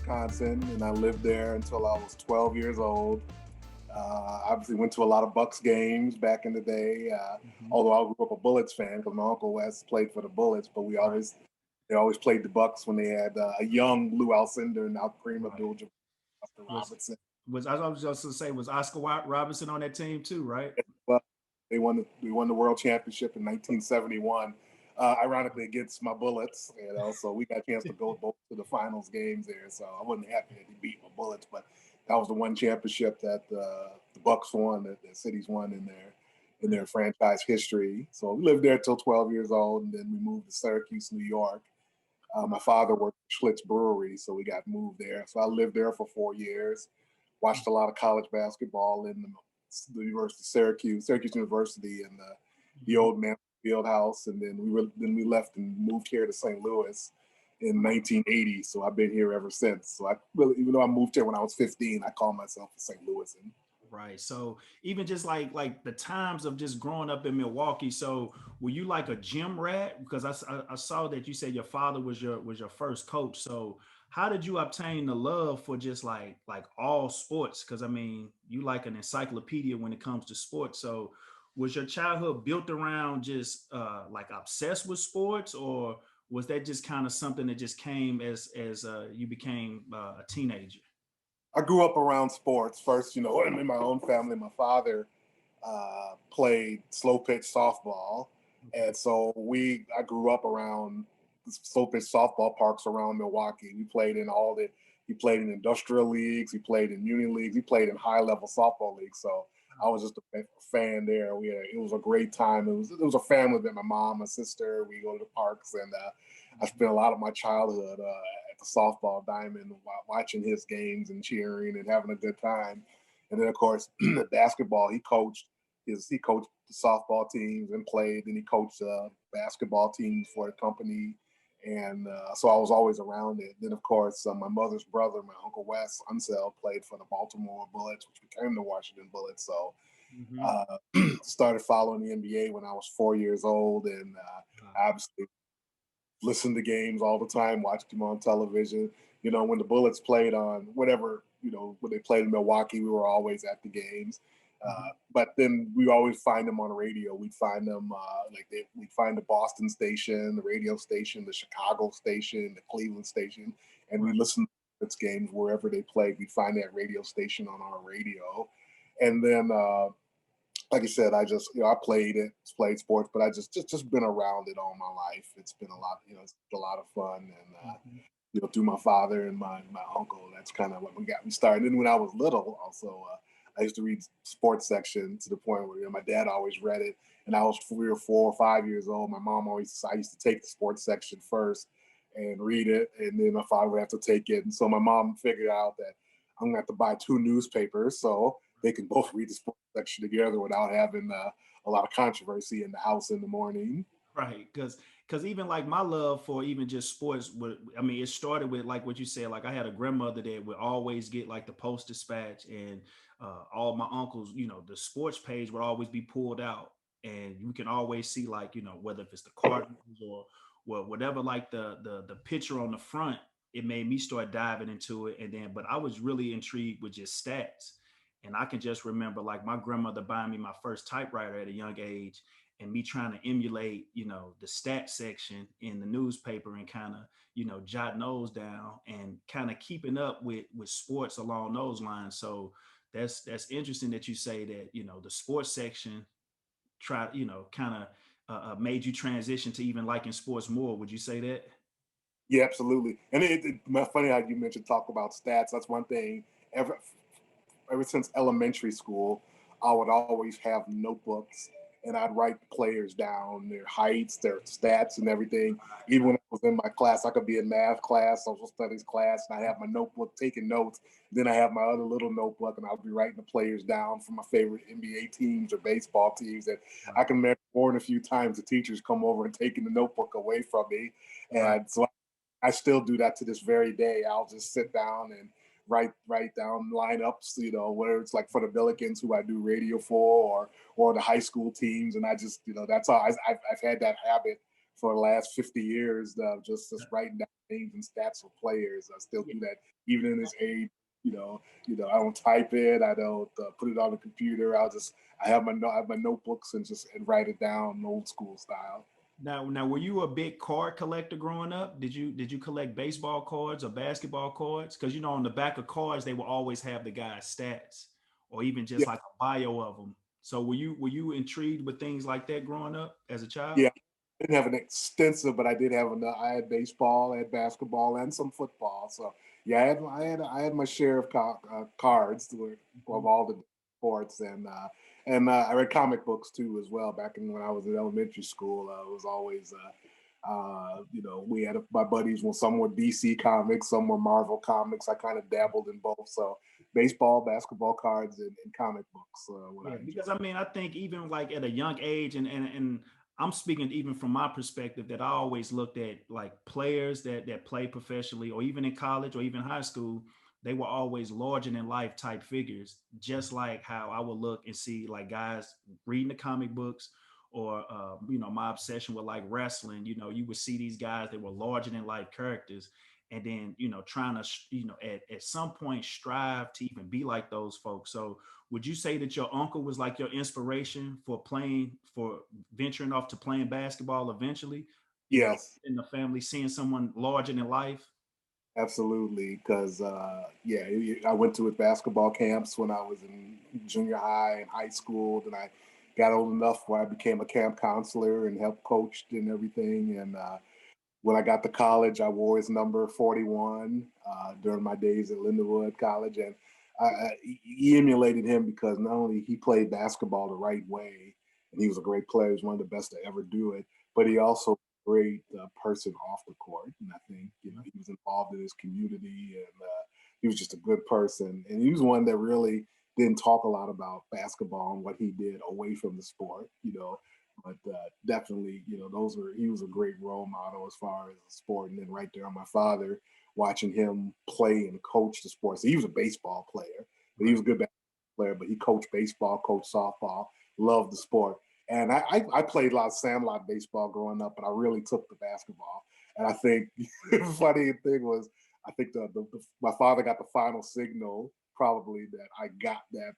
Wisconsin, and I lived there until I was 12 years old. Obviously went to a lot of Bucks games back in the day. Hmm. Although I grew up a Bullets fan because my uncle Wes played for the Bullets, but Right, they always played the Bucks when they had a young Lou Alcindor and now Kareem right. Abdul-Jabbar, Oscar Was Robertson. I was just to say, was Oscar Robinson on that team too, right? Well, we won the World Championship in 1971. Ironically, against my Bullets, so we got a chance to go both to the finals games there. So I wasn't happy that he beat my Bullets, but that was the one championship that the Bucks won, that the cities won in their franchise history. So we lived there till 12 years old, and then we moved to Syracuse, New York. My father worked at Schlitz Brewery, so we got moved there. So I lived there for 4 years. Watched a lot of college basketball in the University of Syracuse University, and the Hmm. old man field house. And then we left and moved here to St. Louis in 1980. So I've been here ever since. So I really, even though I moved here when I was 15, I call myself a St. Louisan. Right. So even just like the times of just growing up in Milwaukee. So were you like a gym rat? Because I saw that you said your father was your first coach. So how did you obtain the love for just like all sports? Because I mean, you like an encyclopedia when it comes to sports. So was your childhood built around just like obsessed with sports, or was that just kind of something that just came as you became a teenager? I grew up around sports first, in my own family. My father played slow pitch softball, Okay. and so I grew up around slow pitch softball parks around Milwaukee. We played in all the he played in industrial leagues, he played in muni leagues, he played in high level softball leagues. So I was just a fan there. It was a great time. It was a family that my mom, my sister, we go to the parks, and I spent a lot of my childhood at the softball diamond, watching his games and cheering and having a good time. And then of course basketball, he coached the softball teams and played. Then he coached basketball teams for the company, and so I was always around it. Then of course my mother's brother, my uncle Wes Unseld, played for the Baltimore Bullets, which became the Washington Bullets. So Mm-hmm. uh, started following the NBA when I was 4 years old, and obviously listened to games all the time, watched them on television. When the Bullets played on whatever, when they played in Milwaukee, we were always at the games. Mm-hmm. But then we always find them on the radio. We'd find them we'd find the Boston station, the radio station, the Chicago station, the Cleveland station, and we Right. listened to its games wherever they played. We'd find that radio station on our radio, and then like I said, I just I played sports, but I just been around it all my life. It's been a lot, it's a lot of fun, and Mm-hmm. through my father and my uncle, that's kind of what we got me started. And when I was little, also I used to read sports section to the point where my dad always read it, and I was 3 or 4 or 5 years old. My mom always I used to take the sports section first and read it, and then my father would have to take it. And so my mom figured out that I'm gonna have to buy two newspapers so they can both read the sports section together without having a lot of controversy in the house in the morning. Right, because even like my love for even just sports, I mean, it started with like what you said. Like I had a grandmother that would always get like the Post Dispatch, and all my uncles, the sports page would always be pulled out, and you can always see like whether if it's the Cardinals or whatever, like the picture on the front. It made me start diving into it, and then but I was really intrigued with just stats, and I can just remember like my grandmother buying me my first typewriter at a young age, and me trying to emulate, the stat section in the newspaper and kind of, jot those down and kind of keeping up with sports along those lines. So that's interesting that you say that, the sports section try, kind of made you transition to even liking sports more. Would you say that? Yeah, absolutely. And funny how you mentioned talk about stats. That's one thing. Ever since elementary school, I would always have notebooks, and I'd write the players down, their heights, their stats, and everything. Even when I was in my class, I could be in math class, social studies class, and I have my notebook taking notes. Then I have my other little notebook, and I'll be writing the players down for my favorite NBA teams or baseball teams. And I Right. can remember more than a few times the teachers come over and taking the notebook away from me. Right. And so I still do that to this very day. I'll just sit down and write down lineups, whether it's like for the Billikens, who I do radio for, or the high school teams, and I just that's all. I've had that habit for the last 50 years, just writing down names and stats of players. I still do that even in this age. I don't type it. I don't put it on the computer. I have my notebooks and write it down old school style. Now, were you a big card collector growing up? Did you collect baseball cards or basketball cards? Because on the back of cards they will always have the guy's stats or even just Yeah, like a bio of them. So were you intrigued with things like that growing up as a child? yeah. I didn't have an extensive, but I did have enough. I had baseball, I had basketball, and some football. So yeah, I had my share of cards of Mhm. all the sports, and I read comic books too as well. Back when I was in elementary school, it was always we had my buddies. Well, some were DC comics, some were Marvel comics. I kind of dabbled in both. So baseball, basketball cards, and comic books. What Yeah, I enjoy. because I think even like at a young age, and I'm speaking even from my perspective that I always looked at like players that play professionally or even in college or even high school, they were always larger than life type figures, just like how I would look and see like guys reading the comic books or my obsession with like wrestling. You would see these guys that were larger than life characters, and then trying to at some point strive to even be like those folks. So would you say that your uncle was like your inspiration for venturing off to playing basketball eventually? Yes. In the family, seeing someone larger than life. Absolutely, because I went to basketball camps when I was in junior high and high school. Then I got old enough where I became a camp counselor and helped coached and everything. And when I got to college, I wore his number 41 during my days at Lindenwood College, and he emulated him because not only he played basketball the right way, and he was a great player, he was one of the best to ever do it, but he also great person off the court, and I think he was involved in his community, and he was just a good person, and he was one that really didn't talk a lot about basketball and what he did away from the sport, but definitely, he was a great role model as far as the sport. And then right there on my father, watching him play and coach the sport. So he was a baseball player, but he Right. was a good basketball player, but he coached baseball, coached softball, loved the sport. And I played a lot of sandlot baseball growing up, but I really took the basketball. And I think the funny thing was, I think my father got the final signal probably that I got that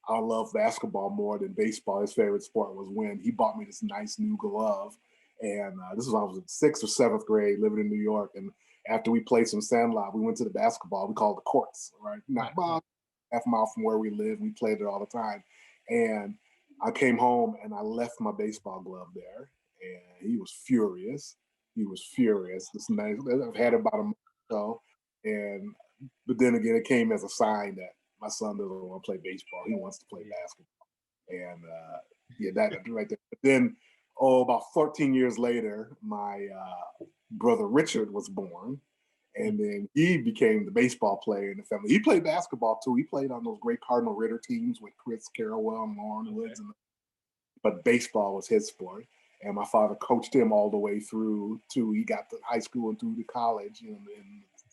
I love basketball more than baseball. His favorite sport was wind. He bought me this nice new glove. And this was when I was in sixth or seventh grade living in New York. And after we played some sandlot, we went to the basketball. We called the courts, right? Not Right. about half a mile from where we live. We played it all the time. And I came home and I left my baseball glove there. And he was furious. He was furious. This nice, I've had it about a month or so. And but then again, it came as a sign that my son doesn't want to play baseball. He wants to play Yeah. basketball. And yeah, that right there. But then, about 14 years later, my brother Richard was born. And then he became the baseball player in the family. He played basketball too. He played on those great Cardinal Ritter teams with Chris Carrawell and Lauren Okay. Woods. But baseball was his sport. And my father coached him all the way through to he got to high school and through to college and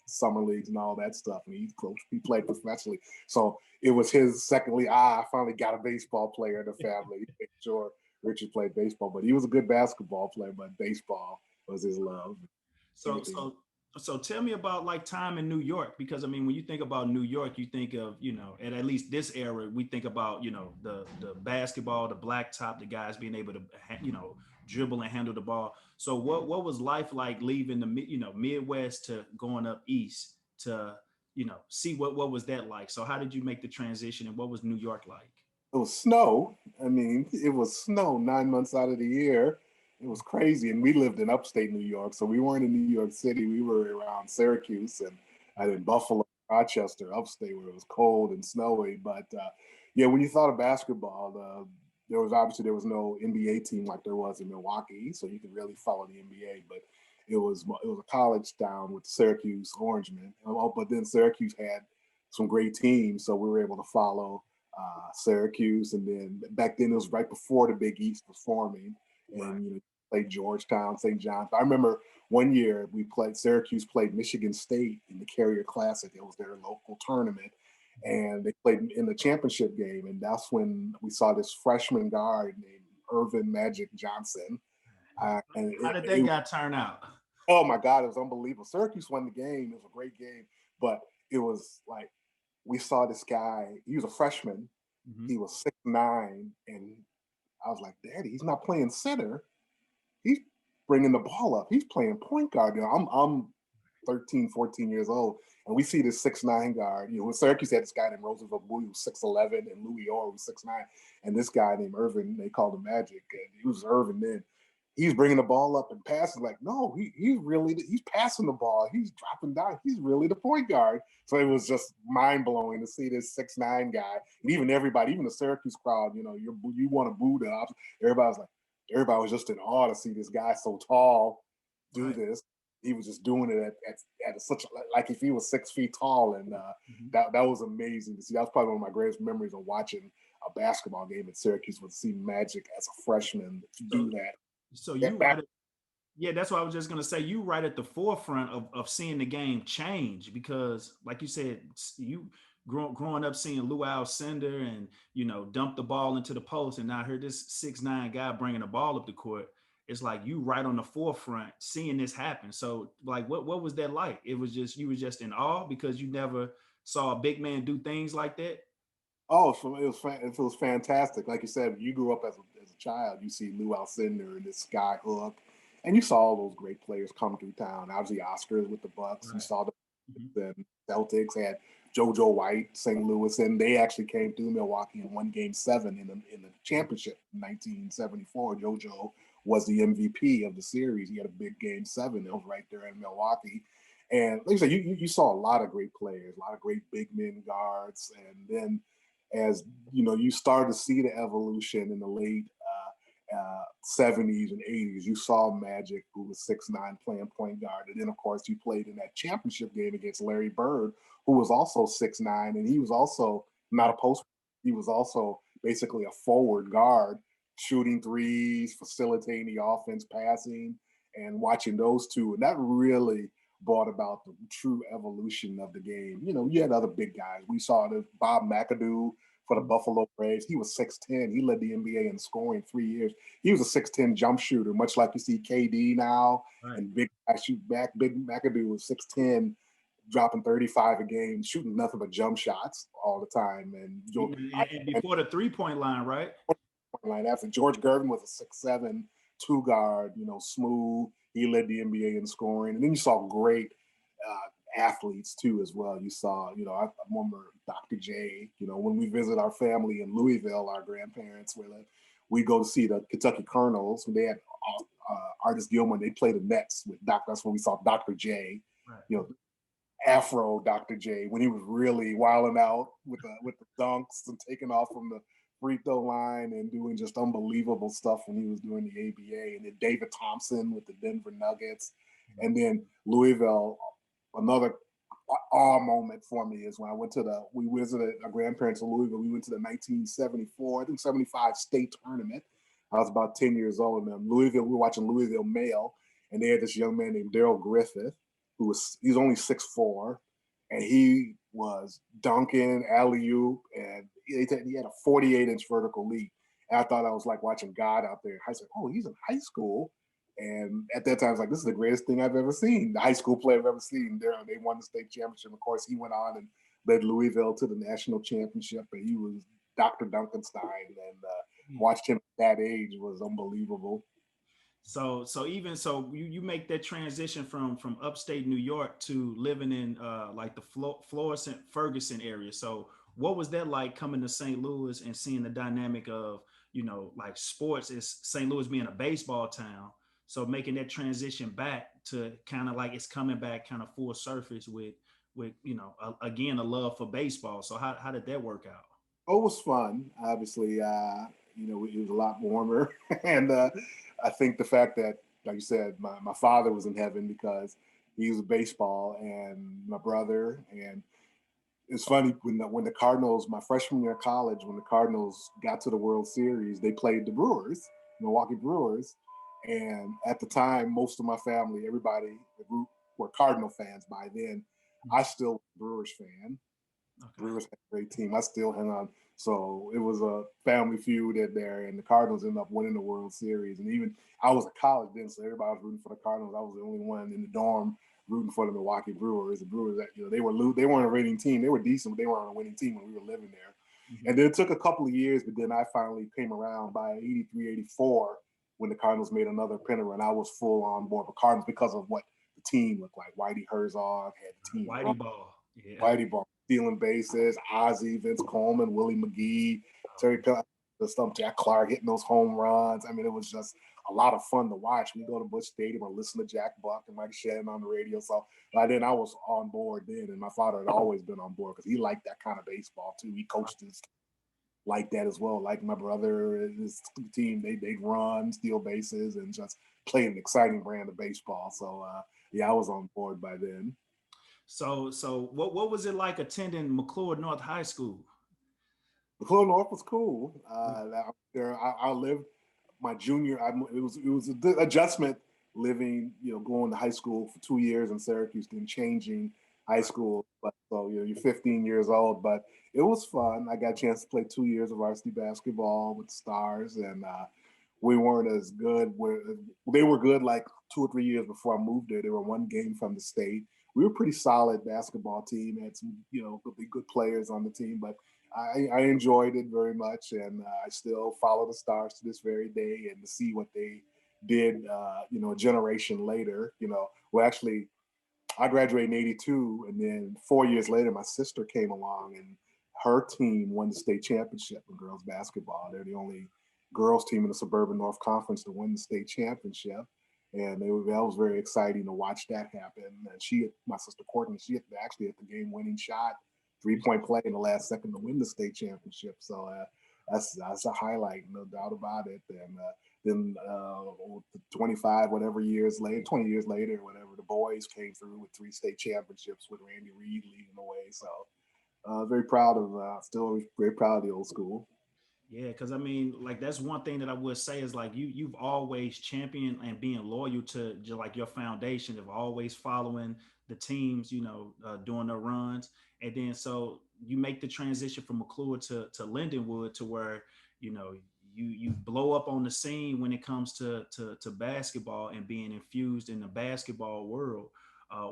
summer leagues and all that stuff. And he played professionally. So it was his secondly, I finally got a baseball player in the family. Make sure Richard played baseball, but he was a good basketball player, but baseball was his love. So Everything. so so tell me about like time in New York, because I mean when you think about New York, you think of, at least this era, we think about, the basketball, the blacktop, the guys being able to dribble and handle the ball. So what was life like leaving the Midwest to going up east to, see what was that like? So how did you make the transition and what was New York like? It was snow. I mean, it was snow 9 months out of the year. It was crazy. And we lived in upstate New York. So we weren't in New York City. We were around Syracuse and in Buffalo, Rochester, upstate, where it was cold and snowy. But yeah, when you thought of basketball, there was no NBA team like there was in Milwaukee. So you could really follow the NBA. But it was a college town with Syracuse Orangemen. But then Syracuse had some great teams. So we were able to follow Syracuse, and then back then it was right before the Big East was forming, Right. and played Georgetown, St. John's. I remember one year Syracuse played Michigan State in the Carrier Classic. It was their local tournament, and they played in the championship game, and that's when we saw this freshman guard named Irvin Magic Johnson. And How did that guy turn out? oh my God, it was unbelievable. Syracuse won the game. It was a great game, but it was like we saw this guy. He was a freshman. Mm-hmm. He was 6'9", and I was like, Daddy, he's not playing center. He's bringing the ball up. He's playing point guard. I'm 13, 14 years old, and we see this 6'9" guard. Syracuse had this guy named Roosevelt Bowie, who was 6'11", and Louis Orr was 6'9", and this guy named Irvin, they called him Magic, and he was Irvin then. He's bringing the ball up and passing like, no, he's passing the ball. He's dropping down. He's really the point guard. So it was just mind blowing to see this 6'9" guy, and even everybody, even the Syracuse crowd, you want to boo the everybody was just in awe to see this guy so tall do this. He was just doing it at such like if he was 6 feet tall, and that was amazing to see. That was probably one of my greatest memories of watching a basketball game at Syracuse, was to see Magic as a freshman do that. So you that's what I was just gonna say. You right at the forefront of seeing the game change, because, like you said, you growing up seeing Lou Alcindor and dump the ball into the post, and now I heard this 6'9" guy bringing the ball up the court. It's like you right on the forefront seeing this happen. So like, what was that like? It was just, you were just in awe because you never saw a big man do things like that. Oh, it was fantastic. Like you said, you grew up as a child. You see Lou Alcindor and this Sky Hook, and you saw all those great players come through town. Obviously, Oscars with the Bucks. Right. You saw the Celtics had JoJo White, St. Louis, and they actually came through Milwaukee and won Game 7 in the championship in 1974. JoJo was the MVP of the series. He had a big Game 7. It was right there in Milwaukee. And like I said, you saw a lot of great players, a lot of great big men guards, and then as you started to see the evolution in the late 70s and 80s. You saw Magic, who was 6'9", playing point guard, and then of course you played in that championship game against Larry Bird, who was also 6'9", and he was also not a post. He was also basically a forward guard, shooting threes, facilitating the offense, passing, and watching those two, and that really brought about the true evolution of the game. You had other big guys. We saw this Bob McAdoo for the Buffalo Braves. He was 6'10". He led the NBA in scoring 3 years. He was a 6'10" jump shooter, much like you see KD now. Right. And big guy shoot back. Big McAdoo was 6'10", dropping 35 a game, shooting nothing but jump shots all the time. And before the 3-point line, right? After George Gervin was a 6'7" two guard, smooth. He led the NBA in scoring. And then you saw great athletes too as well. You saw, I remember Dr. J, when we visit our family in Louisville, our grandparents, we go to see the Kentucky Cardinals. When they had Artis Gilman, they played the Nets with Doc. That's when we saw Dr. J, right. Afro Dr. J, when he was really wilding out with the dunks and taking off from the free throw line and doing just unbelievable stuff when he was doing the ABA. And then David Thompson with the Denver Nuggets. And then Louisville, another awe moment for me is when we visited our grandparents in Louisville. We went to the 1974, I think 75 state tournament. I was about 10 years old. And we were watching Louisville Mail, and they had this young man named Daryl Griffith, he's only 6'4", and he was dunking, alley-oop, and he had a 48-inch vertical leap. And I thought I was like watching God out there. I said, oh, he's in high school. And at that time, I was like, this is the greatest thing I've ever seen. The high school player I've ever seen. They won the state championship. Of course, he went on and led Louisville to the national championship. And he was Dr. Duncanstein. And watched him at that age was unbelievable. So you make that transition from upstate New York to living in like the Florissant Ferguson area. So what was that like, coming to St. Louis and seeing the dynamic of, like sports, is St. Louis being a baseball town. So making that transition back to kind of like it's coming back kind of full surface with again, a love for baseball. So how did that work out? Oh, it was fun. Obviously, it was a lot warmer. And I think the fact that, like you said, my father was in heaven because he was baseball, and my brother. And it's funny, when the Cardinals, my freshman year of college, when the Cardinals got to the World Series, they played the Brewers, Milwaukee Brewers. And at the time, most of my family, everybody, the group, were Cardinal fans by then. I still was a Brewers fan. Okay. Brewers had a great team. I still hang on So it was a family feud in there, and the Cardinals ended up winning the World Series. And even I was at college then, so everybody was rooting for the Cardinals. I was the only one in the dorm rooting for the Milwaukee Brewers. The Brewers, they weren't a winning team. They were decent, but they weren't a winning team when we were living there. Mm-hmm. And then it took a couple of years, but then I finally came around by 83, 84 when the Cardinals made another pennant run. I was full on board with Cardinals because of what the team looked like. Whitey Herzog had the team. Whitey ball. Yeah. Whitey ball. Stealing bases, Ozzie, Vince Coleman, Willie McGee, Terry Pell, Jack Clark hitting those home runs. I mean, it was just a lot of fun to watch. We go to Busch Stadium and listen to Jack Buck and Mike Shannon on the radio. So by then I was on board then, and my father had always been on board because he liked that kind of baseball too. He coached his like that as well. Like my brother, his team, they'd run, steal bases, and just play an exciting brand of baseball. So yeah, I was on board by then. So what was it like attending McCluer North High School? McCluer North was cool. I lived my junior. It was an adjustment living, going to high school for 2 years in Syracuse, then changing high school. But so you're 15 years old, but it was fun. I got a chance to play 2 years of varsity basketball with the Stars, and we weren't as good. They were good like 2 or 3 years before I moved there. They were one game from the state. We were a pretty solid basketball team. Had some, good players on the team, but I enjoyed it very much, and I still follow the Stars to this very day. And to see what they did, a generation later, well, actually, I graduated in '82, and then 4 years later, my sister came along, and her team won the state championship in girls basketball. They're the only girls team in the Suburban North Conference to win the state championship. And that was very exciting to watch that happen. And my sister Courtney, she actually hit the game-winning shot, 3-point play in the last second to win the state championship. So that's a highlight, no doubt about it. And then 25 years later, whatever, the boys came through with 3 state championships with Randy Reed leading the way. So still very proud of the old school. Yeah, because I mean, like that's one thing that I would say is like you've always championed and being loyal to just like your foundation of always following the teams, doing their runs, and then so you make the transition from McCluer to Lindenwood to where you blow up on the scene when it comes to basketball and being infused in the basketball world.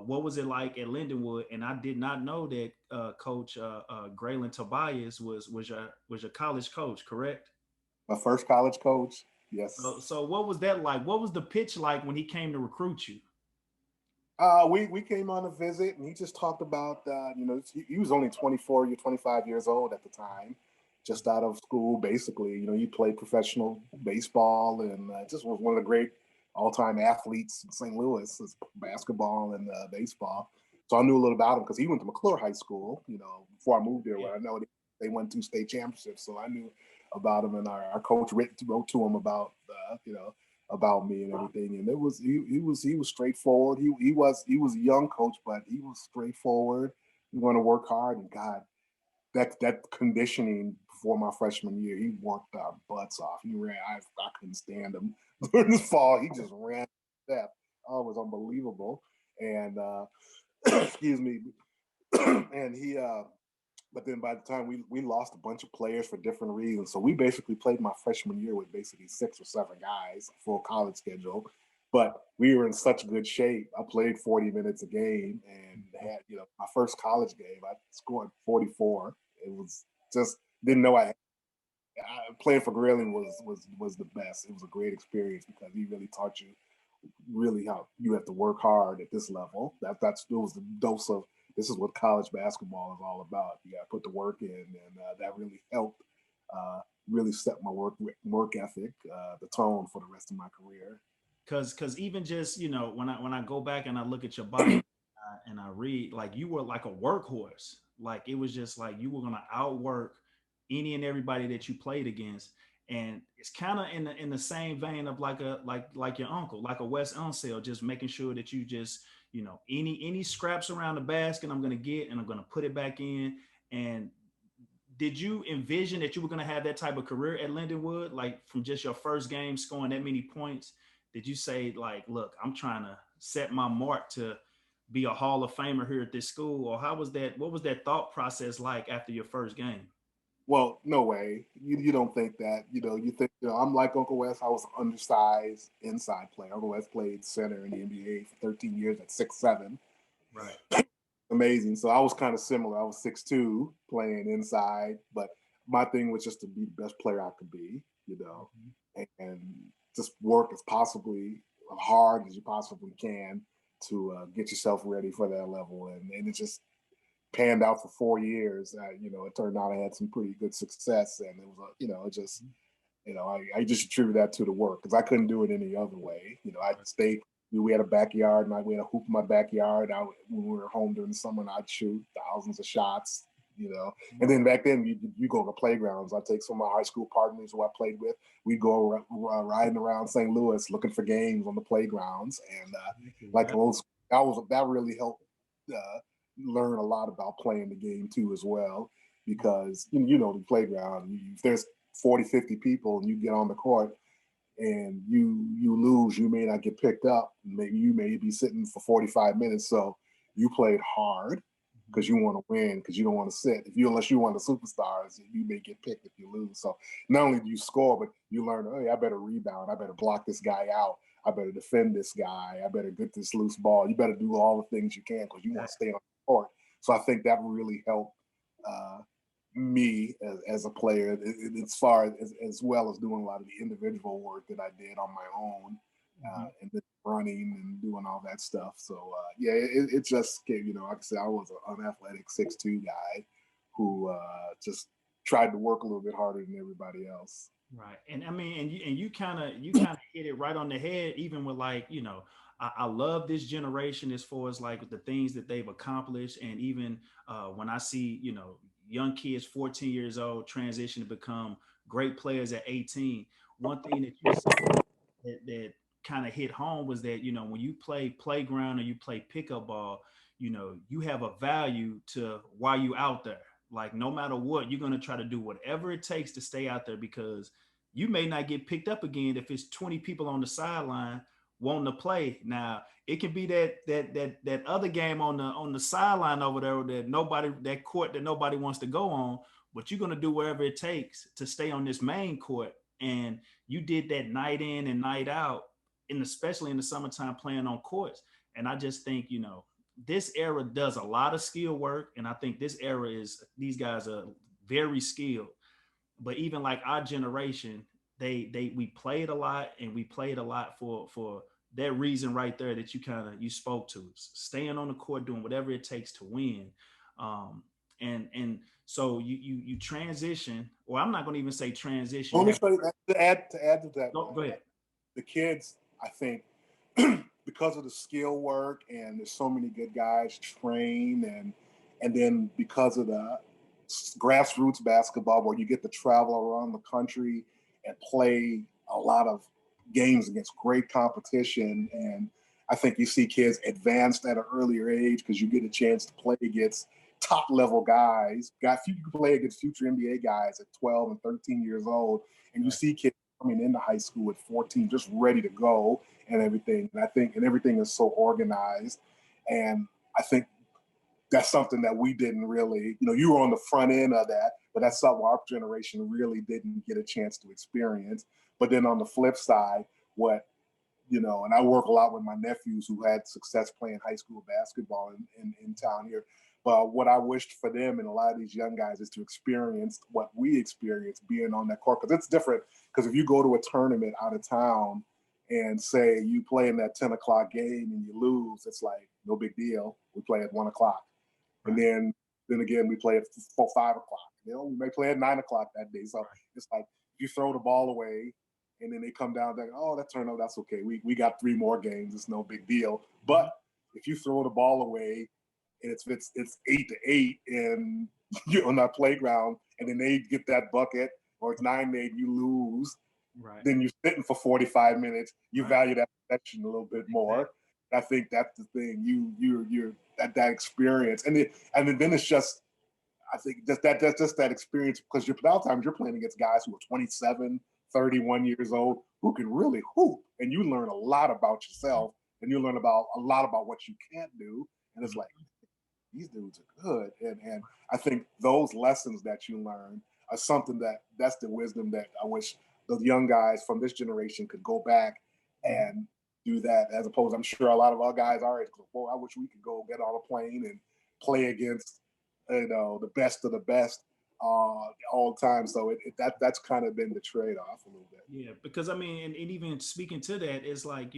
What was it like at Lindenwood? And I did not know that Coach Graylin Tobias was your college coach, correct? My first college coach, yes. So what was that like? What was the pitch like when he came to recruit you? We came on a visit, and he just talked about, he was only 25 years old at the time, just out of school, basically. He played professional baseball and just was one of the great all-time athletes in St. Louis, basketball and baseball. So I knew a little about him because he went to McCluer High School, before I moved there, where I know they won 2 state championships. So I knew about him, and our coach wrote to him about, about me and everything. And he was straightforward. He was a young coach, but he was straightforward. He wanted to work hard, and God, that conditioning before my freshman year, he worked our butts off. He ran. I couldn't stand him during the fall. He just ran step. Oh, it was unbelievable. And excuse me. And he. But then by the time we lost a bunch of players for different reasons, so we basically played my freshman year with basically 6 or 7 guys, full college schedule. But we were in such good shape. I played 40 minutes a game, and had my first college game, I scored 44. It was just didn't know playing for Graylin was the best. It was a great experience because he really taught you really how you have to work hard at this level. It was the dose of this is what college basketball is all about. You got to put the work in, and that really helped. Really set my work ethic, the tone for the rest of my career. Because even just when I go back and I look at your body and I read, like you were like a workhorse. Like it was just like you were gonna outwork any and everybody that you played against. And it's kind of in the same vein of like your uncle, like a Wes Unseld, just making sure that you just any scraps around the basket I'm gonna get and I'm gonna put it back in. And did you envision that you were gonna have that type of career at Lindenwood, like from just your first game scoring that many points? Did you say like, look, I'm trying to set my mark to be a Hall of Famer here at this school? Or how was that? What was that thought process like after your first game? Well, no way. You don't think that. You think, I'm like Uncle Wes. I was an undersized inside player. Uncle Wes played center in the NBA for 13 years at 6'7". Right. Amazing. So I was kind of similar. I was 6'2", playing inside, but my thing was just to be the best player I could be, and just work as possibly hard as you possibly can to get yourself ready for that level. And it just panned out for 4 years. It turned out I had some pretty good success, and it was, it just, I just attribute that to the work because I couldn't do it any other way. I'd stay. We had a backyard, and we had a hoop in my backyard. When we were home during the summer, and I'd shoot thousands of shots. And then back then, you go to playgrounds. I'd take some of my high school partners who I played with. We'd go riding around St. Louis looking for games on the playgrounds, and that really helped learn a lot about playing the game too as well, because the playground, if there's 40, 50 people and you get on the court and you lose, you may not get picked up. Maybe you may be sitting for 45 minutes. So you played hard because you want to win, because you don't want to sit. Unless you want the superstars, you may get picked if you lose. So not only do you score, but you learn, hey, I better rebound. I better block this guy out. I better defend this guy. I better get this loose ball. You better do all the things you can because you want to stay on the court. So I think that really helped me as a player, as far as well as doing a lot of the individual work that I did on my own, and then running and doing all that stuff. So it just came, like I said, I was an unathletic 6'2" guy who just tried to work a little bit harder than everybody else. Right. And I mean, and you kind of hit it right on the head, even with I love this generation as far as like the things that they've accomplished. And even when I see, young kids, 14 years old, transition to become great players at 18. One thing that you said that kind of hit home was that, when you play playground or you play pickup ball, you have a value to why you out there. Like, no matter what, you're going to try to do whatever it takes to stay out there, because you may not get picked up again if it's 20 people on the sideline wanting to play. Now, it can be that other game on the sideline over there that court that nobody wants to go on, but you're going to do whatever it takes to stay on this main court. And you did that night in and night out, and especially in the summertime playing on courts. And I just think, this era does a lot of skill work. And I think these guys are very skilled. But even like our generation, we played a lot, and we played a lot for that reason right there that you spoke to, staying on the court, doing whatever it takes to win. And so you transition, or I'm not going to even say transition. Let me say that, to add to that. Go ahead. The kids, I think, because of the skill work, and there's so many good guys train, and then because of the grassroots basketball where you get to travel around the country and play a lot of games against great competition. And I think you see kids advanced at an earlier age because you get a chance to play against top level guys. You can play against future NBA guys at 12 and 13 years old. And you see kids coming into high school at 14, just ready to go and everything. And everything is so organized. And I think that's something that we didn't really, you were on the front end of that, but that's something our generation really didn't get a chance to experience. But then on the flip side, and I work a lot with my nephews who had success playing high school basketball in town here. But what I wished for them and a lot of these young guys is to experience what we experienced being on that court. Because it's different. Because if you go to a tournament out of town and say you play in that 10 o'clock game and you lose, it's like, no big deal. We play at 1 o'clock. And then again, we play at 5 o'clock. We may play at 9 o'clock that day. So it's like, if you throw the ball away and then they come down, like, oh, that turned out, that's okay. We got 3 more games. It's no big deal. But if you throw the ball away and it's 8-8 and you're on that playground and then they get that bucket, or it's 9-8, you lose, then you're sitting for 45 minutes. You value that possession a little bit more. I think that's the thing. You're at that experience, and then it's just, I think that's just that experience, because a lot of times you're playing against guys who are 27, 31 years old who can really hoop, and you learn a lot about yourself, and you learn a lot about what you can't do, and it's like, these dudes are good, and I think those lessons that you learn something that's the wisdom that I wish the young guys from this generation could go back and do that, as opposed, I'm sure a lot of our guys are, well, I wish we could go get on a plane and play against, the best of the best all the time. So that's kind of been the trade-off a little bit. Yeah, because I mean, and even speaking to that, it's like,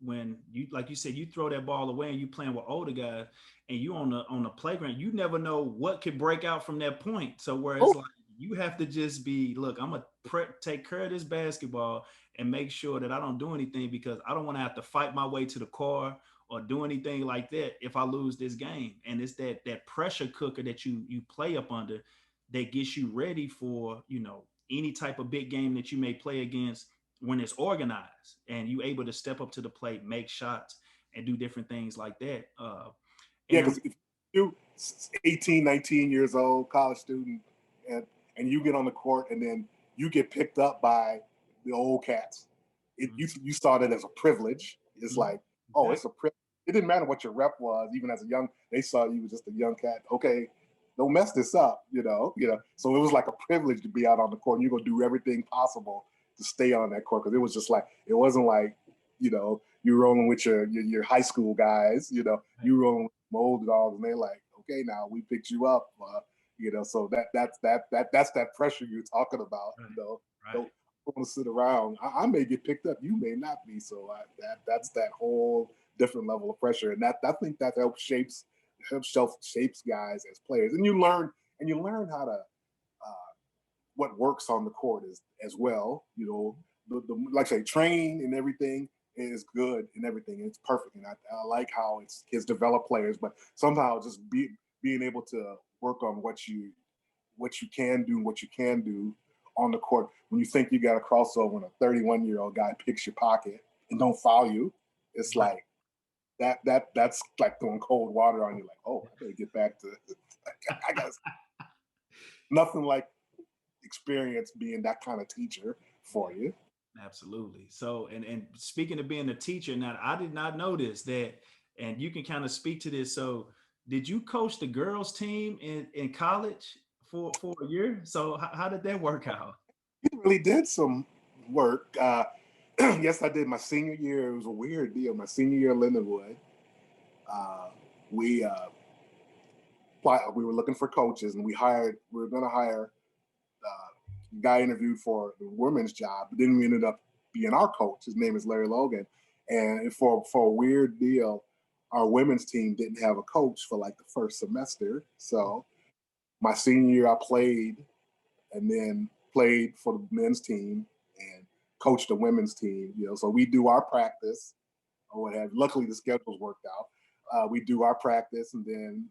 when you, like you said, you throw that ball away and you playing with older guys, and you on the playground, you never know what could break out from that point. So where it's Oh, like you have to just be, look, I'm gonna take care of this basketball and make sure that I don't do anything, because I don't want to have to fight my way to the car or do anything like that if I lose this game. And it's that pressure cooker that you play up under that gets you ready for, any type of big game that you may play against when it's organized and you able to step up to the plate, make shots, and do different things like that. yeah, And because if you 18, 19 years old, college student, and you get on the court and then you get picked up by the old cats, you saw that as a privilege. It's like, oh, it's a privilege. It didn't matter what your rep was, even as a young, they saw you was just a young cat. Okay, don't mess this up, So it was like a privilege to be out on the court, and you're gonna do everything possible to stay on that court, because it was just like, it wasn't like, you're rolling with your high school guys, you rolling with old dogs, and they're like, okay, now we picked you up, So that's that pressure you're talking about, Right. Don't want to sit around. I may get picked up, you may not be, so that's that whole different level of pressure, and I think that helps shapes guys as players, and you learn how to what works on the court as well. The like I say, train and everything is good and everything. It's perfect, and I like how it's developed players, but somehow just being able to work on what you can do and what you can do on the court. When you think you got a crossover and a 31-year-old guy picks your pocket and don't foul you, it's like that's like throwing cold water on you. Like, oh, I better get back to. I got nothing like experience being that kind of teacher for you. Absolutely. So, and speaking of being a teacher, now I did not know this, that, and you can kind of speak to this. So, did you coach the girls team in college for a year? So, how did that work out? You really did some work. Yes, I did. My senior year, it was a weird deal. My senior year at Lindenwood, we we were looking for coaches, and we were going to hire a guy interviewed for the women's job, but then we ended up being our coach. His name is Larry Logan, and for a weird deal, our women's team didn't have a coach for like the first semester. So my senior year, I played, and then played for the men's team and coached the women's team. So we do our practice or what have. Luckily, the schedules worked out. We do our practice, and then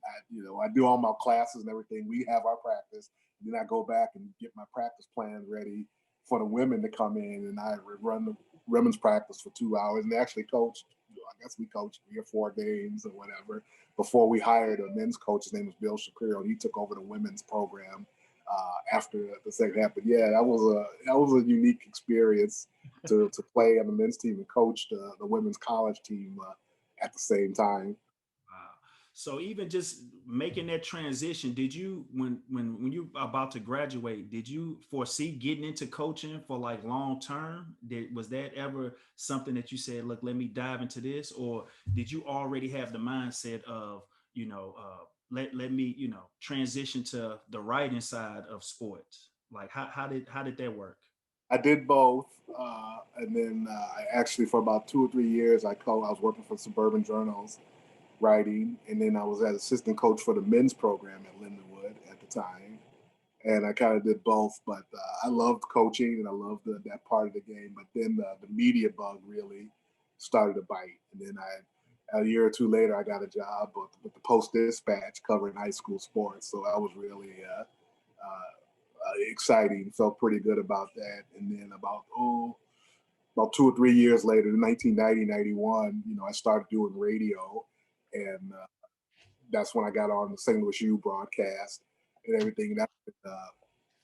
I do all my classes and everything. We have our practice, and then I go back and get my practice plan ready for the women to come in, and I run the women's practice for 2 hours. And they actually coached. I guess we coached 3 or 4 games or whatever before we hired a men's coach. His name was Bill Shapiro, and he took over the women's program after the second half. But yeah, that was a unique experience to play on the men's team and coach the women's college team at the same time. Wow. So even just making that transition, did you, when you were about to graduate, did you foresee getting into coaching for like long term? Was that ever something that you said, look, let me dive into this? Or did you already have the mindset of, let me, transition to the writing side of sports? Like how did that work? I did both, and then I actually for about 2 or 3 years I was working for Suburban Journals, writing, and then I was an assistant coach for the men's program at Lindenwood at the time, and I kind of did both. But I loved coaching and I loved that part of the game. But then the media bug really started to bite, and then a year or two later I got a job with the Post Dispatch covering high school sports. So I was really exciting. Felt pretty good about that. And then about 2 or 3 years later, in 1990, 91, I started doing radio, and that's when I got on the St. Louis U broadcast and everything. That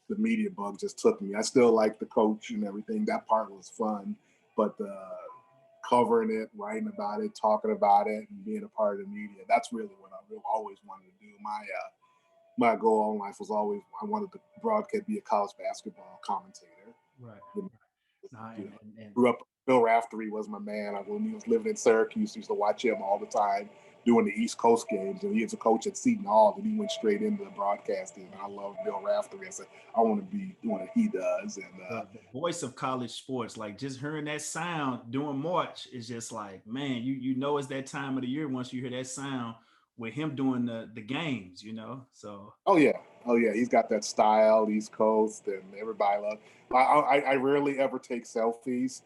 the media bug just took me. I still like the coach and everything. That part was fun, but covering it, writing about it, talking about it, and being a part of the media—that's really what I really always wanted to do. my goal in life was always I wanted to broadcast, be a college basketball commentator. Right. You know, Nah, you know, and grew up. Bill Raftery was my man. When he was living in Syracuse, I used to watch him all the time doing the East Coast games. And he was a coach at Seton Hall, and he went straight into broadcasting. And I love Bill Raftery. I said, I want to be doing what he does. And the voice of college sports, like just hearing that sound during March is just like, man, you know it's that time of the year once you hear that sound with him doing the games, you know. So oh yeah, he's got that style, East Coast, and everybody loves. I rarely ever take selfies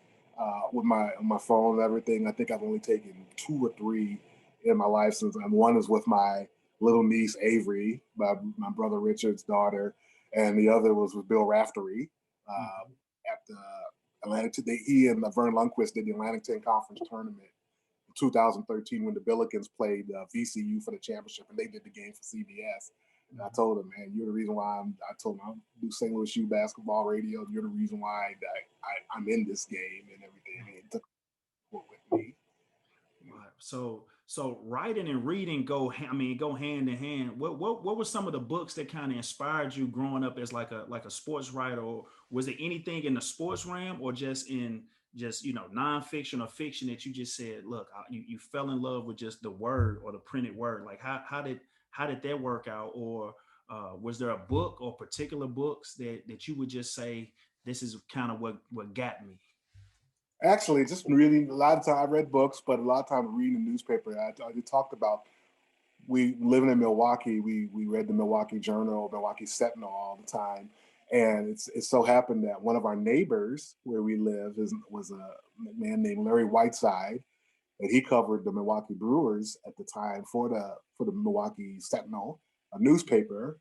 with my phone and everything. I think I've only taken 2 or 3 in my life since, and one is with my little niece Avery, my brother Richard's daughter, and the other was with Bill Raftery mhm. at the Atlantic. He and Vern Lundquist did the Atlantic 10 Conference Tournament 2013 when the Billikens played VCU for the championship, and they did the game for CBS. And I told him, man, you're the reason why I told him I do St. Louis U basketball radio. You're the reason why I'm in this game and everything. And it took with me. Right. So writing and reading go hand in hand. What were some of the books that kind of inspired you growing up as like a sports writer, or was it anything in the sports realm, or just in just nonfiction or fiction that you just said, look, you fell in love with just the word or the printed word? Like how did that work out, or was there a book or particular books that you would just say this is kind of what got me? Actually, just reading a lot of time. I read books, but a lot of time reading the newspaper. I talked about we living in Milwaukee. We read the Milwaukee Journal, Milwaukee Sentinel all the time, and it so happened that one of our neighbors where we live was a man named Larry Whiteside, and he covered the Milwaukee Brewers at the time for the Milwaukee Sentinel, a newspaper,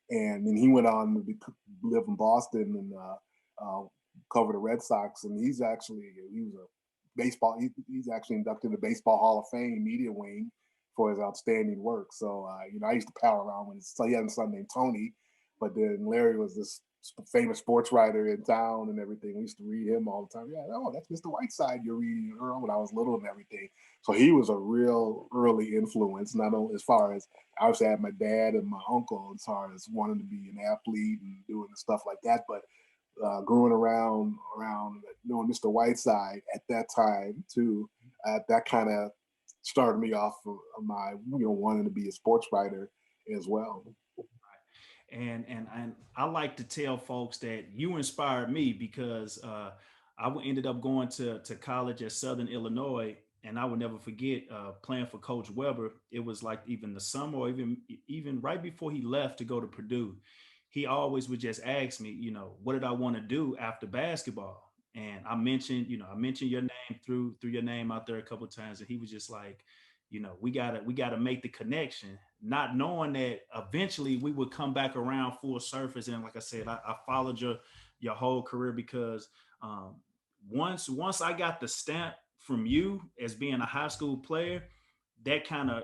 and then he went on to live in Boston and uh, cover the Red Sox. And he was a baseball. He's actually inducted in the Baseball Hall of Fame media wing for his outstanding work. So I used to pal around with so he had a son named Tony, but then Larry was this famous sports writer in town and everything. We used to read him all the time. Yeah, oh, that's Mr. Whiteside you're reading, Earl, when I was little and everything. So he was a real early influence, not only as far as I obviously had my dad and my uncle as far as wanting to be an athlete and doing the stuff like that, but growing around knowing Mr. Whiteside at that time too, that kind of started me off of my wanting to be a sports writer as well. And I like to tell folks that you inspired me because ended up going to college at Southern Illinois, and I would never forget playing for Coach Weber. It was like even the summer, or even right before he left to go to Purdue, he always would just ask me, what did I want to do after basketball? And I mentioned your name through your name out there a couple of times, and he was just like, we gotta make the connection, not knowing that eventually we would come back around full surface. And like I said, I followed your whole career because um, once I got the stamp from you as being a high school player, that kind of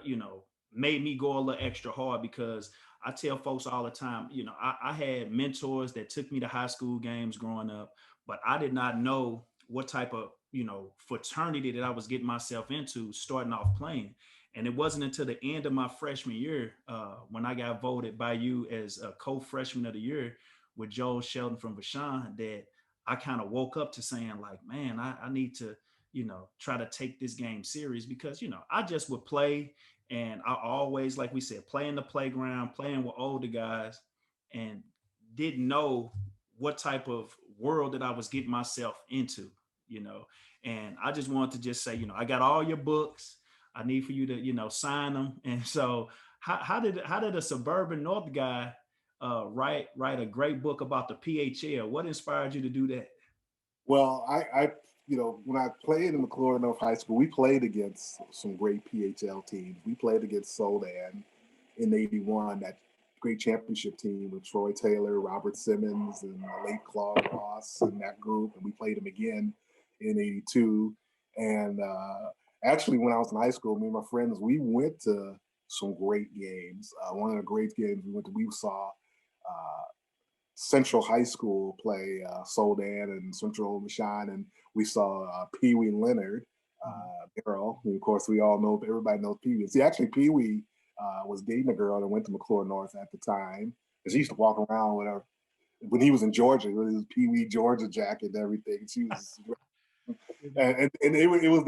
made me go a little extra hard because I tell folks all the time, I had mentors that took me to high school games growing up, but I did not know what type of fraternity that I was getting myself into starting off playing. And it wasn't until the end of my freshman year when I got voted by you as a co-freshman of the year with Joel Shelton from Vashon that I kind of woke up to saying like, man, I need to, try to take this game serious because, I just would play and I always, like we said, play in the playground, playing with older guys and didn't know what type of world that I was getting myself into, you know. And I just wanted to just say, I got all your books. I need for you to, sign them. And so, how did a suburban North guy write a great book about the PHL? What inspired you to do that? Well, when I played in McCluer North High School, we played against some great PHL teams. We played against Soldan in '81, that great championship team with Troy Taylor, Robert Simmons, and the late Claude Ross and that group. And we played them again in '82. And actually, when I was in high school, me and my friends, we went to some great games. One of the great games we saw uh, Central High School play Soldan and Central Michigan, and we saw Pee Wee Leonard, Mhm. Earl. And of course, we all know everybody knows Pee Wee. See, actually, Pee Wee was dating a girl that went to McCluer North at the time. Because he used to walk around with her when he was in Georgia with his Pee Wee Georgia jacket and everything. She was, and they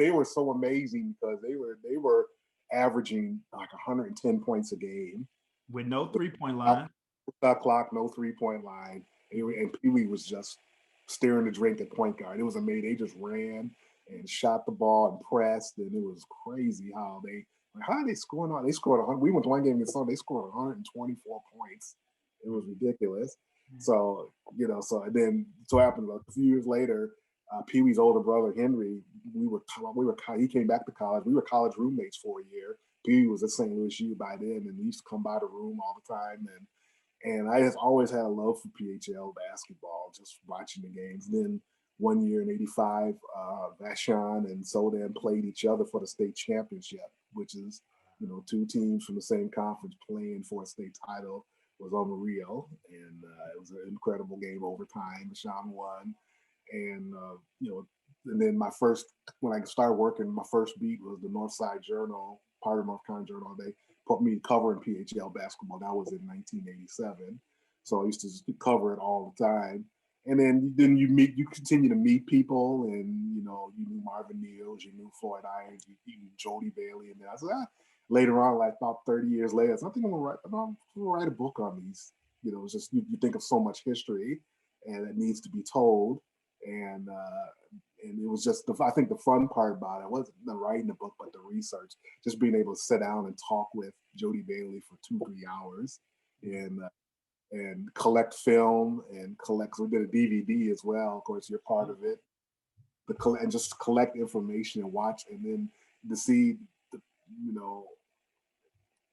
were so amazing because they were averaging like 110 points a game with no 3-point line. Shot clock, no 3-point line, and Pee Wee was just steering the drink at point guard. It was amazing. They just ran and shot the ball and pressed, and it was crazy how are they scoring on? They scored 100. We went to one game this summer. They scored 124 points. It was ridiculous. So and then happened a few years later. Pee Wee's older brother Henry, he came back to college. We were college roommates for a year. Pee Wee was at St. Louis U by then, and he used to come by the room all the time. And I just always had a love for PHL basketball, just watching the games. And then one year in '85, Vashon and Sodan played each other for the state championship, which is, two teams from the same conference playing for a state title. Was on Rio, and it was an incredible game overtime. Vashon won, and and then when I started working, my first beat was the Northside Journal, part of North Carolina Journal. They put me covering PHL basketball. That was in 1987. So I used to just cover it all the time. And then you continue to meet people, and you knew Marvin Neals, you knew Floyd Irons, you knew Jody Bailey, and then I said, later on, like about 30 years later, I think I'm gonna write a book on these. It's just you think of so much history, and it needs to be told, and it was just I think the fun part about it wasn't the writing the book, but the research, just being able to sit down and talk with Jody Bailey for 2-3 hours, and collect film and collect. So we did a DVD as well. Of course, you're part of it. And just collect information and watch, and then to see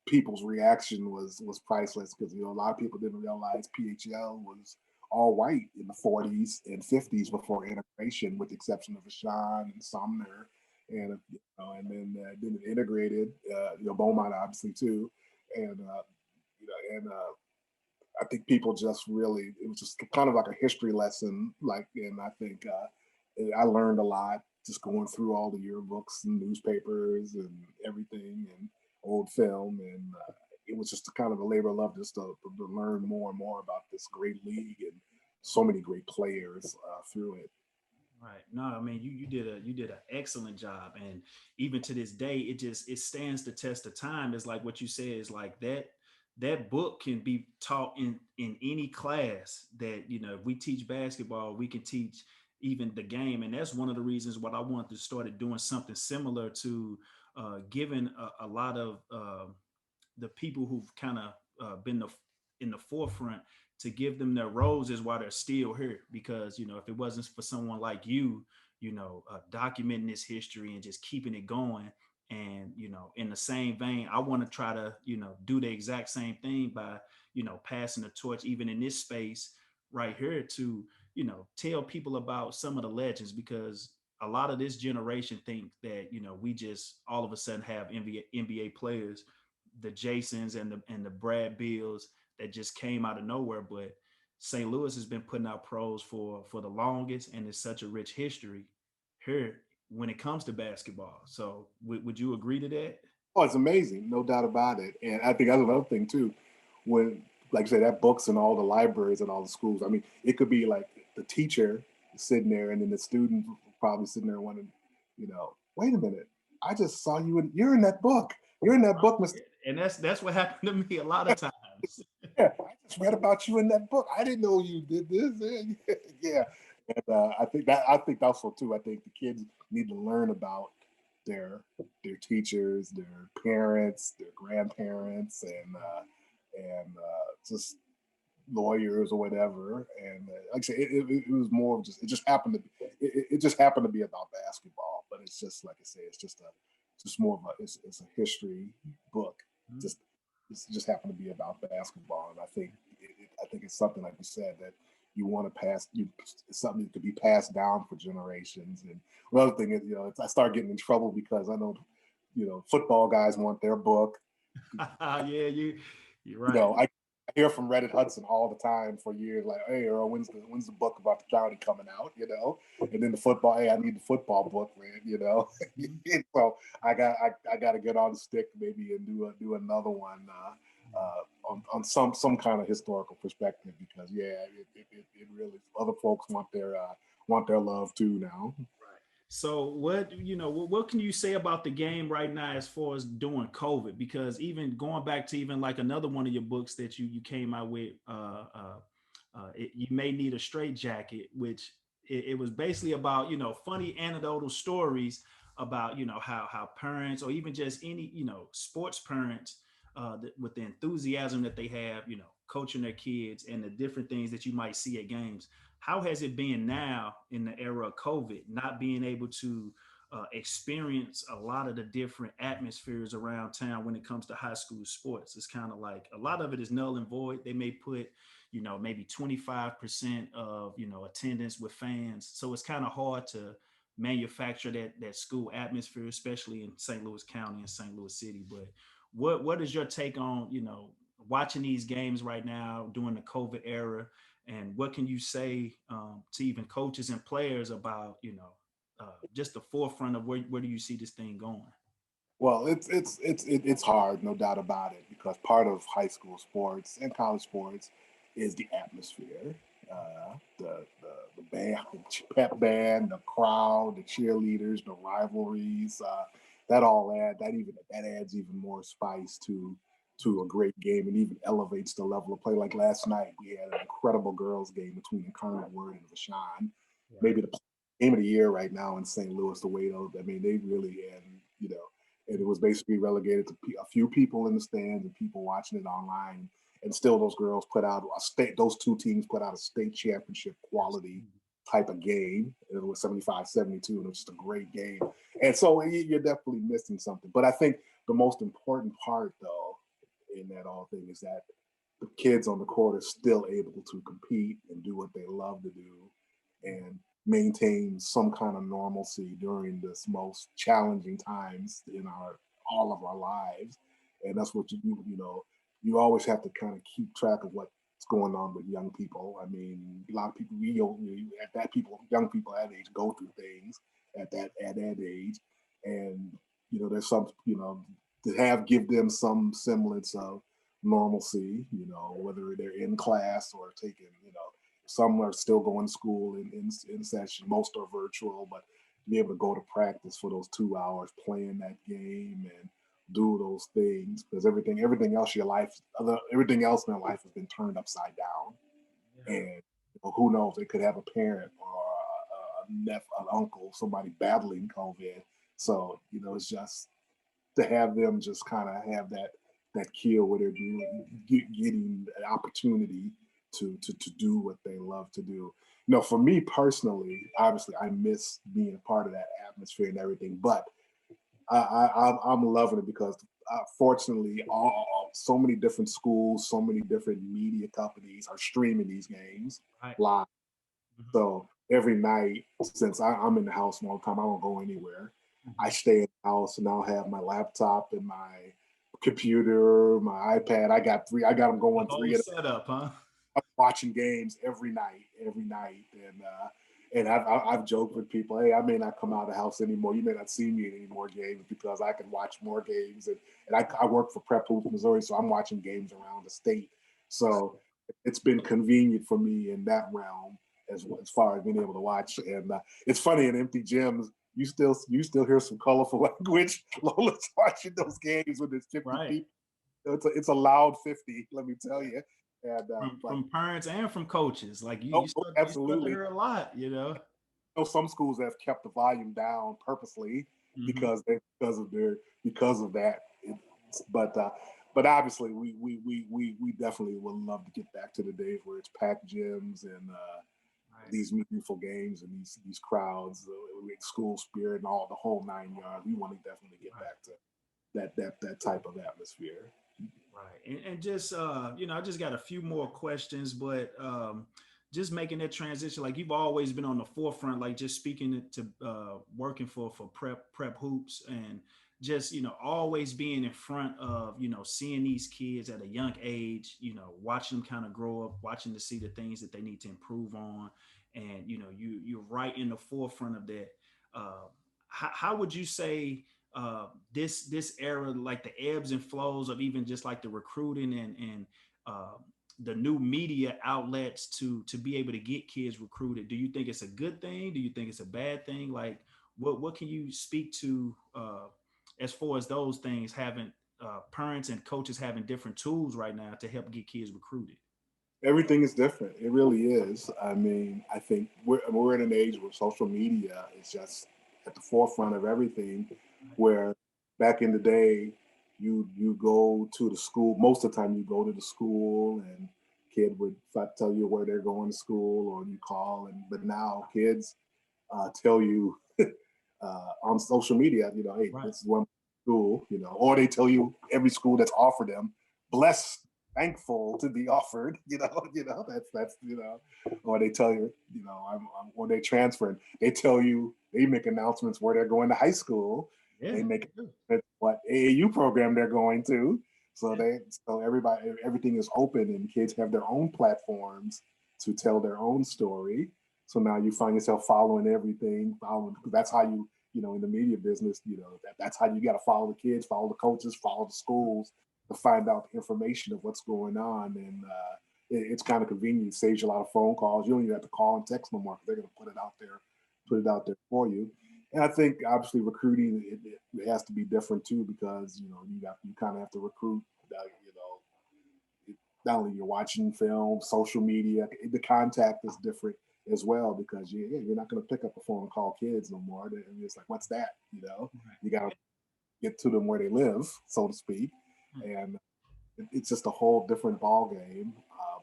people's reaction was priceless, because a lot of people didn't realize PHL was all white in the 40s and 50s before integration, with the exception of Vashon and Sumner, and then it integrated, Beaumont obviously too, and I think people just really, it was just kind of like a history lesson, and I think I learned a lot just going through all the yearbooks and newspapers and everything and old film, and it was just a kind of a labor of love just to learn more and more about this great league and so many great players through it. Right. No, I mean you did an excellent job, and even to this day, it stands the test of time. It's like what you said is like that book can be taught in any class that, if we teach basketball, we can teach even the game. And that's one of the reasons why I wanted to start doing something similar to giving a lot of the people who've kind of been in the forefront, to give them their roses while they're still here. Because, if it wasn't for someone like you, documenting this history and just keeping it going. And, in the same vein, I want to try to, do the exact same thing by, passing the torch, even in this space right here, to, tell people about some of the legends, because a lot of this generation think that, we just all of a sudden have NBA players, the Jasons and the Brad Bills that just came out of nowhere. But St. Louis has been putting out pros for the longest, and it's such a rich history here when it comes to basketball. So would you agree to that? Oh, it's amazing, no doubt about it. And I think that's another thing too, when, like I said, that book's in all the libraries and all the schools. I mean, it could be like the teacher sitting there, and then the student probably sitting there wondering, wait a minute, I just saw you're in that book. You're in that book, Mr. And that's what happened to me a lot of times. Yeah, I just read about you in that book. I didn't know you did this. Yeah, and I think also too. I think the kids need to learn about their teachers, their parents, their grandparents, and just lawyers or whatever. And like I said, it was more of it just happened to be it just happened to be about basketball. But it's just like I say, it's just more of it's a history book. Mm-hmm. It just happened to be about basketball, and I think it's something, like you said, that you want to pass. It's something that could be passed down for generations. And another thing is, I start getting in trouble because I know, football guys want their book. Yeah, you're right. hear from Reddit Hudson all the time for years, like, "Hey, Earl, when's the book about the county coming out?" And then the football, "Hey, I need the football book, man." So I got to get on the stick maybe and do another one on some kind of historical perspective, because it really, other folks want their love too now. So what can you say about the game right now as far as during COVID? Because even going back to even like another one of your books that you came out with, you may need a straight jacket, which it was basically about funny anecdotal stories about how parents, or even just any sports parents, with the enthusiasm that they have, coaching their kids, and the different things that you might see at games. How has it been now in the era of COVID, not being able to experience a lot of the different atmospheres around town when it comes to high school sports? It's kind of like a lot of it is null and void. They may put, maybe 25% of, attendance with fans. So it's kind of hard to manufacture that school atmosphere, especially in St. Louis County and St. Louis City. But what is your take on, watching these games right now during the COVID era? And what can you say to even coaches and players about, just the forefront of where do you see this thing going? Well, it's hard, no doubt about it, because part of high school sports and college sports is the atmosphere, the band, the pep band, the crowd, the cheerleaders, the rivalries. That adds even more spice to a great game, and even elevates the level of play. Like last night, we had an incredible girls' game between Incarnate Word and Vashon. Right. Maybe the game of the year right now in St. Louis. The way those, I mean, they really, and it was basically relegated to a few people in the stands and people watching it online. And still, those girls put out a state. Those two teams put out a state championship quality type of game. It was 75-72, and it was just a great game. And so you're definitely missing something. But I think the most important part, though, in that all thing is that the kids on the court are still able to compete and do what they love to do, and maintain some kind of normalcy during this most challenging times in all of our lives. And that's what you always have to kind of keep track of what's going on with young people. I mean, a lot of people, young people that age go through things at that age, and there's some, to give them some semblance of normalcy, whether they're in class or taking, some are still going to school in session. Most are virtual, but to be able to go to practice for those 2 hours, playing that game and do those things, because everything else everything else in their life has been turned upside down. Yeah. And who knows? They could have a parent or an uncle, somebody battling COVID. So it's just to have them just kind of have that kill where they're getting an opportunity to do what they love to do. For me personally, obviously, I miss being a part of that atmosphere and everything, but I'm loving it because fortunately, so many different schools, so many different media companies are streaming these games live. Mm-hmm. So every night, since I'm in the house all the time, I don't go anywhere. Mm-hmm. I stay in the house, and I'll have my laptop and my computer, my iPad. I got them going three at a setup, huh? I'm watching games every night, and I've joked with people, hey, I may not come out of the house anymore. You may not see me in any more games because I can watch more games, and I work for Prep Hoops Missouri, so I'm watching games around the state. So it's been convenient for me in that realm as far as being able to watch. And it's funny, in empty gyms, you still hear some colorful language. Lola's watching those games with there's 50 people. It's a loud 50, let me tell you. And, from parents and from coaches, like absolutely, you hear a lot. Some schools have kept the volume down purposely because of that. But obviously, we definitely would love to get back to the days where it's packed gyms and these meaningful games and these crowds, with school spirit and all the whole 9 yards. We want to definitely get back to that type of atmosphere. Right. And just, I just got a few more questions, but just making that transition, like you've always been on the forefront, like just speaking to working for prep hoops, and just, always being in front of, seeing these kids at a young age, watching them kind of grow up, watching to see the things that they need to improve on. And, you're right in the forefront of that. How would you say this era, like the ebbs and flows of even just like the recruiting and uh, the new media outlets to be able to get kids recruited? Do you think it's a good thing? Do you think it's a bad thing? Like, what can you speak to as far as those things, having parents and coaches having different tools right now to help get kids recruited? Everything is different. It really is. I mean, I think we're in an age where social media is just at the forefront of everything. Where back in the day, you go to the school. Most of the time, you go to the school, and kid would tell you where they're going to school, or you call. And but now kids tell you on social media, hey, Right. this is one school, or they tell you every school that's offered them, blessed, thankful to be offered, that's or they tell you, or they transferring, they tell you, they make announcements where they're going to high school, Yeah. they make what AAU program they're going to, so Yeah. everything is open, and kids have their own platforms to tell their own story. So now you find yourself following everything, because that's how in the media business, that's how you got to follow the kids, follow the coaches, follow the schools to find out the information of what's going on. And it's kind of convenient. It saves you a lot of phone calls. You don't even have to call and text no more. They're going to put it out there for you. And I think obviously recruiting it has to be different too, because you kind of have to recruit. Not only you're watching film, social media, the contact is different as well, because you're not going to pick up a phone and call kids no more. And it's like, what's that? You got to get to them where they live, so to speak, and it's just a whole different ball game.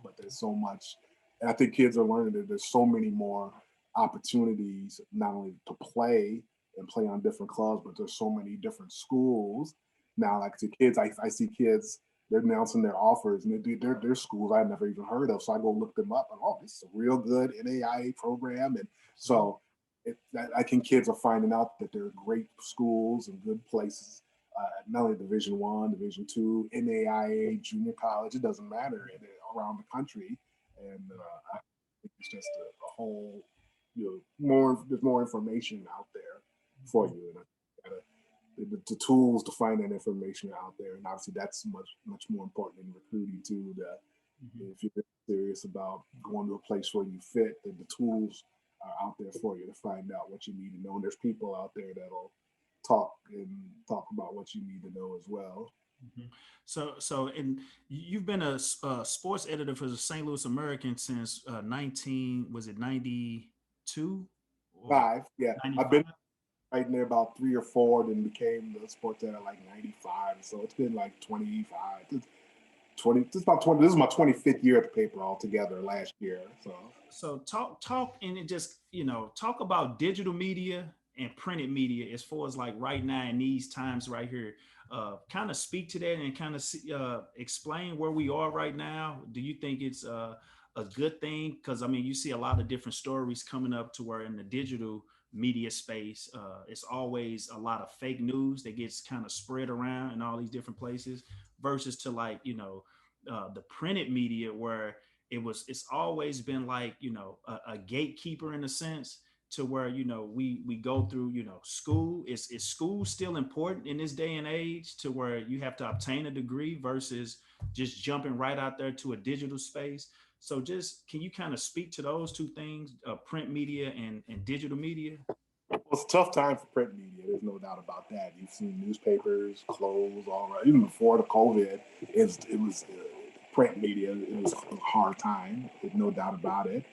But there's so much, and I think kids are learning that there's so many more opportunities, not only to play and play on different clubs, but there's so many different schools now. Like the kids, I see kids, they're announcing their offers, and they're schools I never even heard of. So I go look them up, and this is a real good NAIA program, and so I think kids are finding out that there are great schools and good places, not only Division I, Division II, NAIA, junior college. It doesn't matter, around the country, and I think it's just a whole, there's more information out there for you, and the tools to find that information out there, and obviously that's much more important in recruiting too. That if you're serious about going to a place where you fit, that the tools are out there for you to find out what you need to know. And there's people out there that'll talk about what you need to know as well. Mhm. And you've been a sports editor for the St. Louis American since 19, was it 92 or 5, yeah, I've 95? been right there about 3 or 4, then became the sports editor like 95. So it's been like 25, 20. This is about 20. This is my 25th year at the paper altogether last year. So So talk and it just, talk about digital media and printed media as far as like right now in these times right here. Kind of speak to that and kind of explain where we are right now. Do you think it's a good thing? Because I mean, you see a lot of different stories coming up to where in the digital media space, it's always a lot of fake news that gets kind of spread around in all these different places versus to like, the printed media where it's always been like, a gatekeeper in a sense to where, we go through, school. Is school still important in this day and age to where you have to obtain a degree versus just jumping right out there to a digital space? So just can you kind of speak to those two things, print media and digital media? well, it's a tough time for print media. There's no doubt about that. You've seen newspapers close all right. Even before the COVID, it was print media. It was a hard time. There's no doubt about it.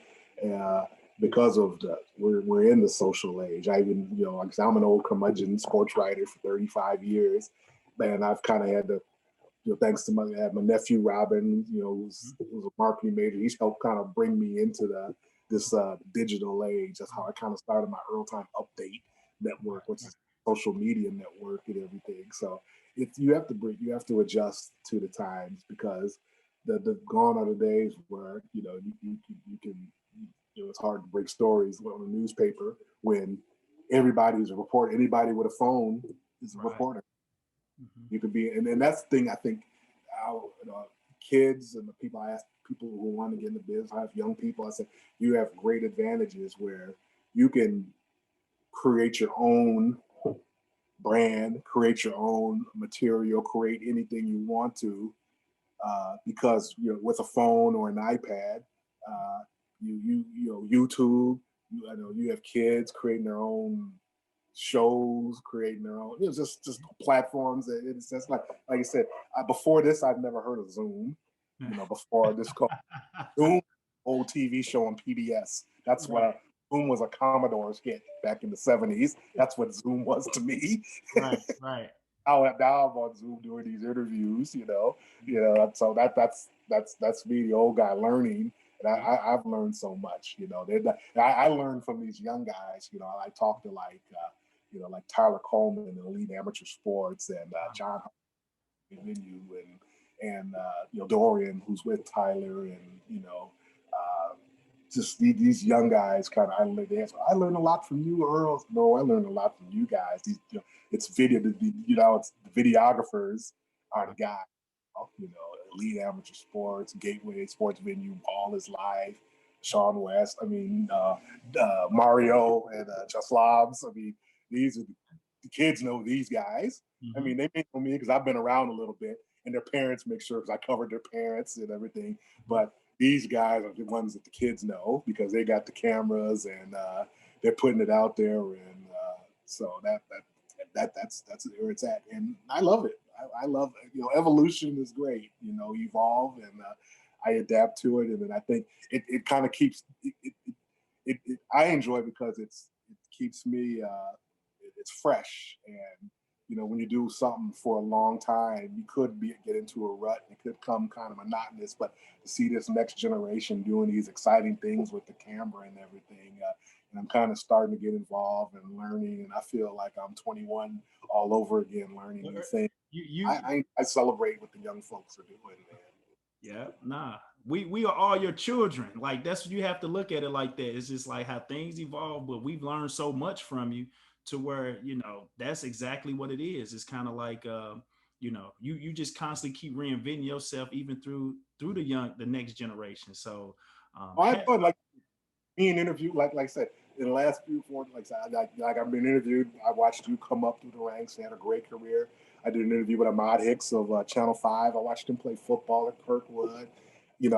Uh, because of we're in the social age. I even like I said, I'm an old curmudgeon sports writer for 35 years, and I've kind of had to thanks to my nephew Robin, who's a marketing major. He's helped kind of bring me into this digital age. That's how I kind of started my Earl Time Update network, which is social media network and everything. So you have to adjust to the times, because the gone are the days where you can it's hard to break stories on a newspaper when everybody's a reporter. Anybody with a phone is a reporter. You could be, and that's the thing I think our kids and the people I ask, people who want to get in the business, I have young people, I said, you have great advantages where you can create your own brand, create your own material, create anything you want to, because with a phone or an iPad, YouTube. I know you have kids creating their own shows, creating their own, just platforms. It's just like I said, before this, I've never heard of Zoom. Before this called Zoom, old TV show on PBS. That's what Zoom was, a Commodore's hit back in the 70s. That's what Zoom was to me. Right. Now I'm on Zoom doing these interviews, so that's me, the old guy, learning. And I've learned so much, I learned from these young guys, I talked to like Tyler Coleman in Elite Amateur Sports, and John Venue, and Dorian, who's with Tyler, and just these young guys I learned a lot from you, Earls. No, I learned a lot from you guys. It's video, it's the videographers are the guys, Elite Amateur Sports, Gateway Sports Venue, Ball is Live, Sean West, Mario and Just Lobs. These are the kids know these guys. Mm-hmm. They may know me because I've been around a little bit, and their parents make sure, because I covered their parents and everything. But these guys are the ones that the kids know because they got the cameras, and they're putting it out there, and so that's where it's at, and I love it. I love it. Evolution is great. Evolve, and I adapt to it, and then I think it kind of keeps it. I enjoy it because it keeps me. It's fresh, and when you do something for a long time, you could get into a rut. It could come kind of monotonous, but to see this next generation doing these exciting things with the camera and everything, and I'm kind of starting to get involved and learning, and I feel like I'm 21 all over again, learning new things. I celebrate what the young folks are doing, man. Yeah, nah. We are all your children. Like, that's what you have to look at it like that. It's just like how things evolve, but we've learned so much from you to where, that's exactly what it is. It's kind of like, you just constantly keep reinventing yourself even through the next generation. So, I thought like being interviewed, like I said, in the last few, like I've been interviewed. I watched you come up through the ranks. You had a great career. I did an interview with Ahmad Hicks of Channel 5. I watched him play football at Kirkwood.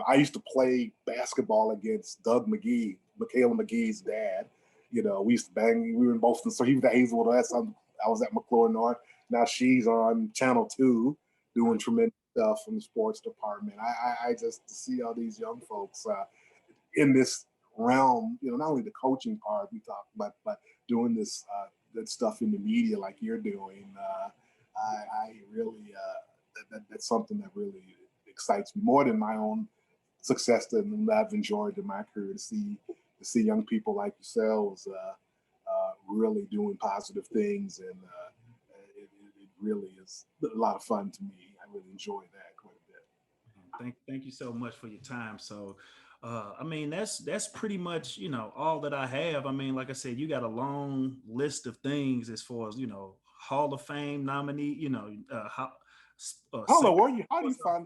I used to play basketball against Doug McGee, Michaela McGee's dad. We used to bang. We were in Boston, so he was at Hazelwood West. I was at McCluer North. Now she's on Channel 2 doing tremendous stuff from the sports department. I just to see all these young folks in this realm, not only the coaching part we talk, but doing this good stuff in the media like you're doing. I really that's something that really excites me more than my own success that I've enjoyed in my career, to see young people like yourselves really doing positive things, and it really is a lot of fun to me. I really enjoy that quite a bit. Thank you so much for your time. So, that's pretty much, all that I have. Like I said, you got a long list of things as far as, Hall of Fame nominee, how do you find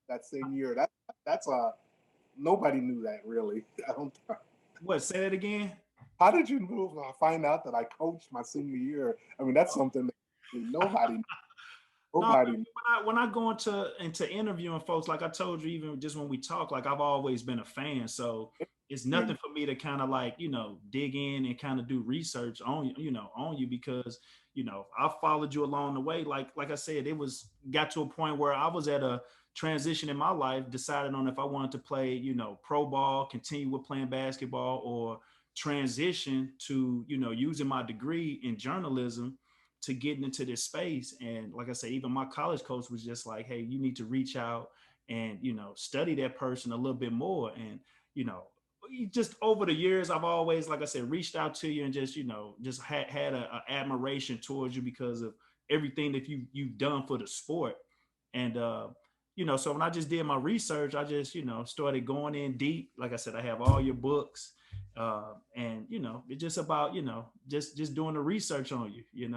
that same year? That's nobody knew that, really. I don't. What? Say that again. How did you find out that I coached my senior year? That's something that nobody. No, when I go into interviewing folks, like I told you, even just when we talk, like I've always been a fan. So it's nothing for me to kind of like, dig in and kind of do research on you because, I followed you along the way. Like I said, got to a point where I was at a transition in my life, decided on if I wanted to play, pro ball, continue with playing basketball, or transition to, using my degree in journalism to getting into this space. And like I say, even my college coach was just like, hey, you need to reach out and, study that person a little bit more. And, just over the years, I've always, like I said, reached out to you and just, just had a admiration towards you because of everything that you've done for the sport. And, so when I just did my research, I just, started going in deep. Like I said, I have all your books, and, it's just about, just doing the research on you,